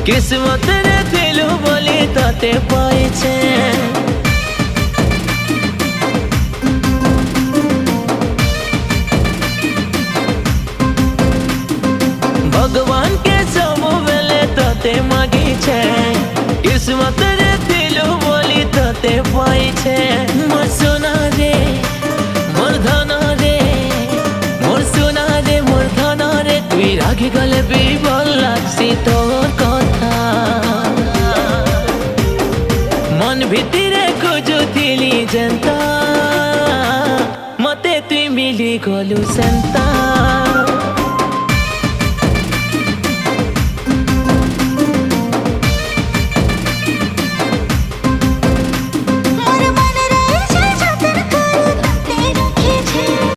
किस्मत रे थिलु बोली तते पाइछे भगवान के सब बेले तते मागी छे किस्मत रे थिलु बोली तते पाइछे मोर सोना रे मोर धना रे मोर सोना रे मोर धना रे तुई रागी गले बिबल लागसी तोर कथा मन भितरे खोजुथिली जनता मते तुई मिली गलु सेंता।